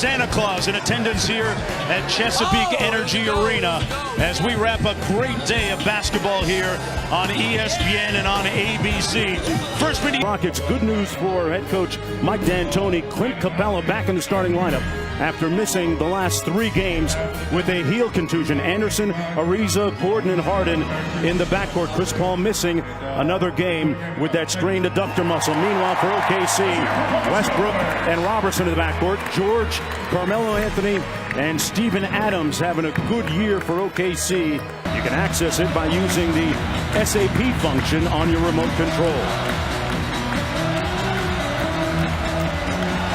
Santa Claus in attendance here at Chesapeake Energy Arena as we wrap a great day of basketball here on ESPN and on ABC. First minute. Rockets, good news for head coach Mike D'Antoni. Clint Capella back in the starting lineup after missing the last 3 games with a heel contusion. Anderson, Ariza, Gordon, and Harden in the backcourt. Chris Paul missing another game with that strained adductor muscle. Meanwhile, for OKC, Westbrook and Robertson in the backcourt. George, Carmelo Anthony, and Steven Adams having a good year for OKC. You can access it by using the SAP function on your remote control.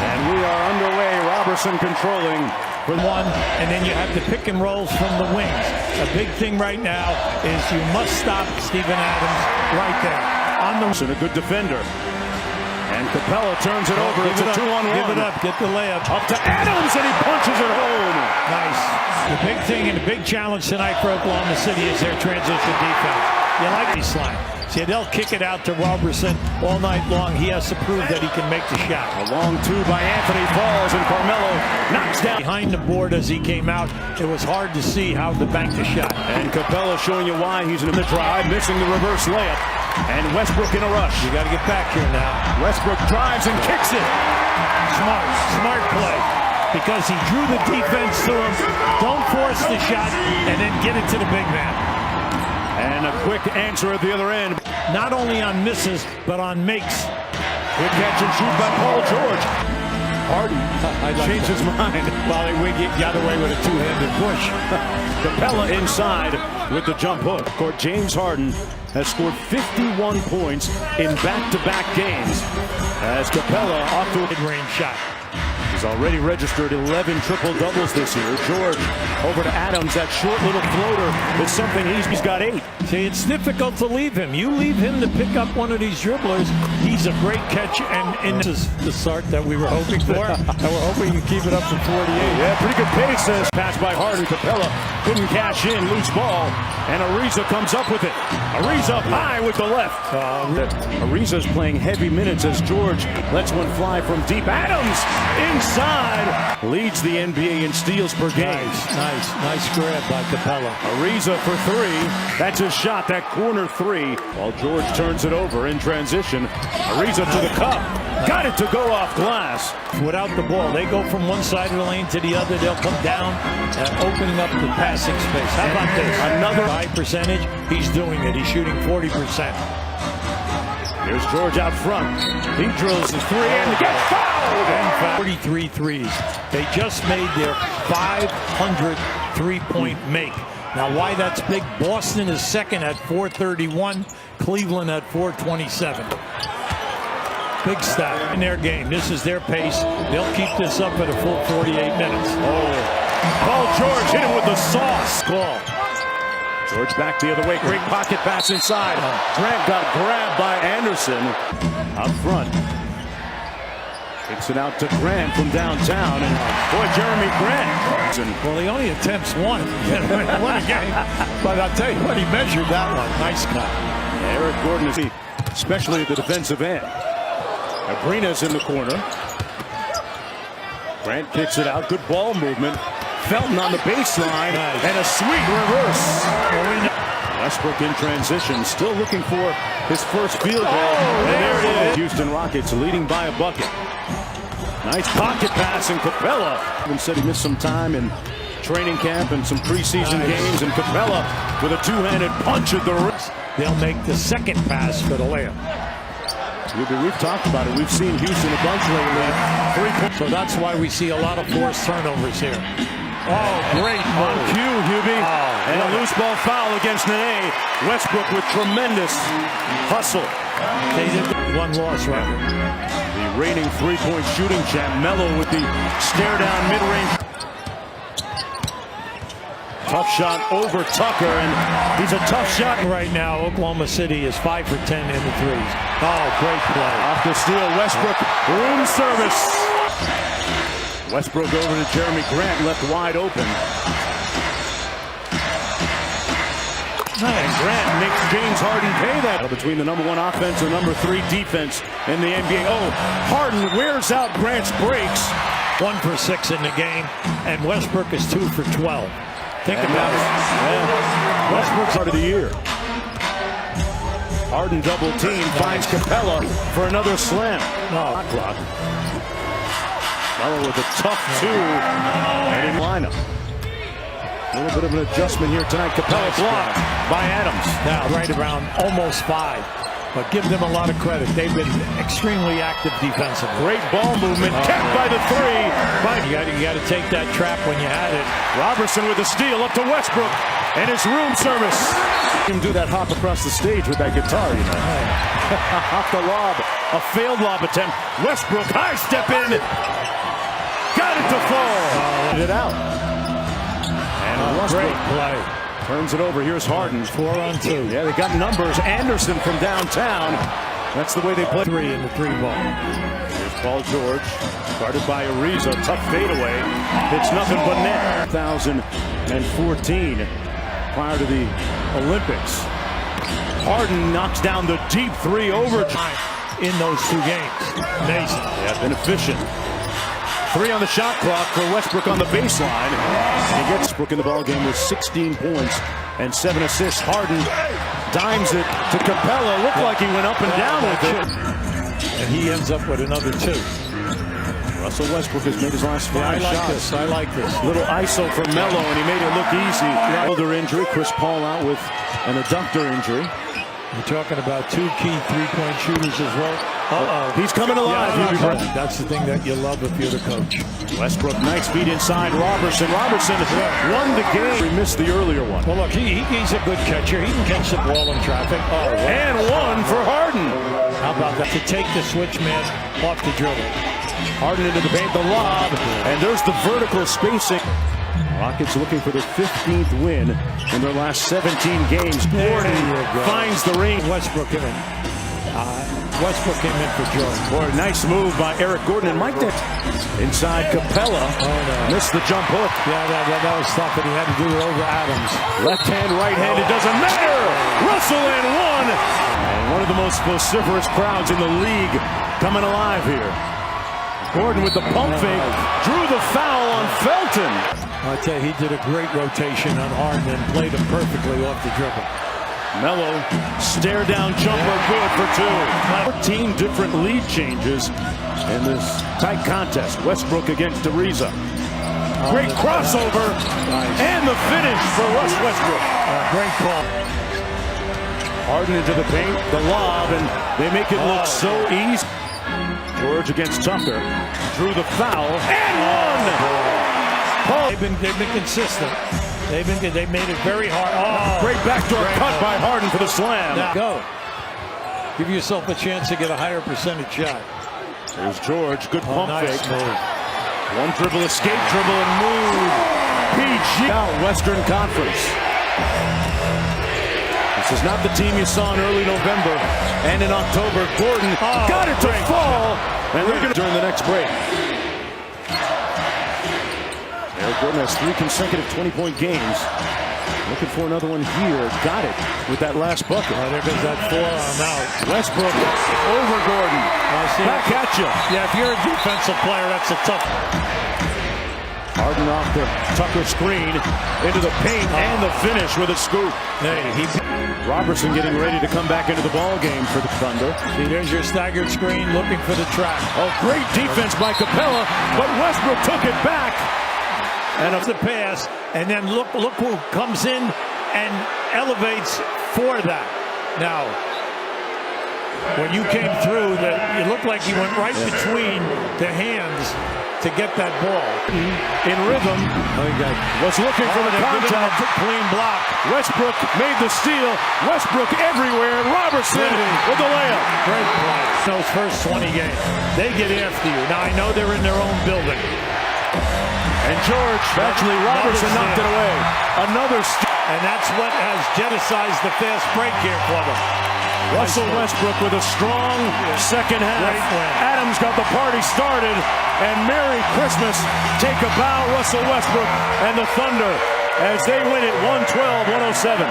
And we are underway. Robertson controlling for one, and then you have the pick and rolls from the wings. A big thing right now is you must stop Steven Adams right there. On the a good defender. And Capella turns it over. It's a 2-on-1. Give it up. Get the layup. Up to Adams, and he punches it home. Nice. The big thing and the big challenge tonight for Oklahoma City is their transition defense. You like these line. See, they'll kick it out to Robertson all night long. He has to prove that he can make the shot. A long 2 by Anthony falls, and Carmelo knocks down. Behind the board as he came out, it was hard to see how to bank the shot. And Capella showing you why he's in the drive, missing the reverse layup. And Westbrook in a rush. You got to get back here now. Westbrook drives and kicks it. Smart play. Because he drew the defense to him. Don't force the shot and then get it to the big man. And a quick answer at the other end. Not only on misses, but on makes. Good catch and shoot by Paul George. Harden changed his mind. Well, he got away with a 2-handed push. Capella inside with the jump hook. Court James Harden has scored 51 points in back-to-back games as Capella off to a mid-range shot. He's already registered 11 triple-doubles this year. George over to Adams. That short little floater is something he's got 8. See, it's difficult to leave him. You leave him to pick up one of these dribblers, he's a great catch, and this is the start that we were hoping for. And we're hoping you keep it up to 48. Yeah, pretty good pace. Pass by Harden. Capella couldn't cash in. Loose ball. And Ariza comes up with it. Ariza up high with the left. Ariza's playing heavy minutes as George lets one fly from deep. Adams inside. Leads the NBA in steals per game. Nice grab by Capella. Ariza for 3. That's his shot, that corner 3. While George turns it over in transition. Ariza to the cup. Got it to go off glass. Without the ball, they go from one side of the lane to the other. They'll come down, opening up the passing space. How about this? Another high percentage. He's doing it. He's shooting 40%. Here's George out front. He drills the 3 and gets fouled. And 43 threes. They just made their 500 three-point make. Now, why that's big? Boston is second at 431. Cleveland at 427. Big stat in their game. This is their pace. They'll keep this up at a full 48 minutes. Paul George hit him with the sauce. Call. George back the other way. Great pocket pass inside. Grant got grabbed by Anderson up front. Kicks it out to Grant from downtown. And boy, Jeremy Grant. Well, he only attempts one. One a game. But I'll tell you what, he measured that one. Nice cut. Eric Gordon is especially at the defensive end. Abrina's in the corner. Grant kicks it out. Good ball movement. Felton on the baseline. Nice. And a sweet reverse. Westbrook in transition. Still looking for his first field goal. And there it is. Houston Rockets leading by a bucket. Nice pocket pass, and Capella said he missed some time in training camp and some preseason games. And Capella with a 2-handed punch at the wrist. They'll make the second pass for the layup. We've talked about it. We've seen Houston a bunch lately. So that's why we see a lot of forced turnovers here. Oh, great on cue, Hubie. And a loose ball foul against Nene. Westbrook with tremendous hustle. They did one loss, right? The reigning 3-point shooting champ, Melo with the stare down mid-range. Tough shot over Tucker, and he's a tough shot. Right now, Oklahoma City is 5 for 10 in the threes. Oh, great play. Off the steal, Westbrook, room service. Westbrook over to Jeremy Grant, left wide open. And Grant makes James Harden pay that. Between the #1 offense and #3 defense in the NBA. Oh, Harden wears out Grant's breaks. 1 for 6 in the game, and Westbrook is 2 for 12. Think about it. Yeah. Westbrook's start of the year. Harden double team finds Capella for another slam. No. Clock. Melo with a tough 2 and in lineup. A little bit of an adjustment here tonight. Capella blocked by Adams. Now right around almost 5. But give them a lot of credit. They've been extremely active defensively. Great ball movement. Kept by the 3. You got to take that trap when you had it. Robertson with the steal up to Westbrook. And his room service. Him do that hop across the stage with that guitar, you know. Off the lob. A failed lob attempt. Westbrook high step in. Got it to fall. It out. And Westbrook great play. Turns it over. Here's Harden. 4 on 2. Yeah, they got numbers. Anderson from downtown. That's the way they play. 3 in the 3 ball. Here's Paul George. Guarded by Ariza. Tough fadeaway. It's nothing but net. 2014. Prior to the Olympics. Harden knocks down the deep 3 overtime in those 2 games. Amazing. Yeah, been efficient. 3 on the shot clock for Westbrook on the baseline. He gets Westbrook in the ball game with 16 points and 7 assists. Harden dimes it to Capella. Looked like he went up and down with it. And he ends up with another 2. Russell Westbrook has made his last 5 shots. I like this. Little ISO from Melo, and he made it look easy. Shoulder injury. Chris Paul out with an adductor injury. You're talking about 2 key 3-point shooters as well. He's coming alive. Yeah, that's the thing that you love if you're the coach. Westbrook, nice feed inside Robertson. Robertson won the game. He missed the earlier one. Well, look, he's a good catcher. He can catch the ball in traffic. And 1 for Harden. How about that? To take the switch man off the dribble. Harden into the paint, the lob, and there's the vertical spacing. Rockets looking for their 15th win in their last 17 games. Gordon finds the ring. Westbrook came in. Westbrook came in for Jordan. Boy, nice move by Eric Gordon. And Mike that inside Capella. Missed the jump hook. Yeah, that was tough, and he had to do it over Adams. Left hand, right hand, it doesn't matter. Russell and 1. And one of the most vociferous crowds in the league coming alive here. Gordon with the pump fake. Drew the foul on Felton. I tell you, he did a great rotation on Harden and played him perfectly off the dribble. Melo, stare down jumper, good for 2. 14 different lead changes in this tight contest. Westbrook against Ariza. Great crossover, and the finish for Russ Westbrook. Great call. Harden into the paint, the lob, and they make it look so easy. George against Tucker, drew the foul, and 1! They've been consistent. They made it very hard. Great backdoor cut by Harden for the slam. Now go. Give yourself a chance to get a higher percentage shot. There's George. Good pump nice fake. Move. 1 dribble, escape dribble, and move. PG out Western Conference. This is not the team you saw in early November and in October. Gordon got it to fall, and they're going to during the next break. Eric Gordon has 3 consecutive 20-point games. Looking for another one here. Got it with that last bucket. There goes that forearm out. Westbrook over Gordon. Back at you. Yeah, if you're a defensive player, that's a tough. Harden off the Tucker screen into the paint and the finish with a scoop. Robertson getting ready to come back into the ball game for the Thunder. See, there's your staggered screen looking for the trap. Oh, great defense by Capella, but Westbrook took it back. And up the pass, and then look who comes in and elevates for that. Now, when you came through, it looked like he went right between the hands to get that ball. In rhythm, was looking for the contact. Clean block. Westbrook made the steal. Westbrook everywhere. Robertson with the layup. Great play. Those first 20 games, they get after you. Now, I know they're in their own building. And George, actually Robertson knocked it away. Another and that's what has jettized the fast break here for them. Russell Westbrook with a strong second half. Adams got the party started, and Merry Christmas. Take a bow, Russell Westbrook and the Thunder, as they win it 112-107.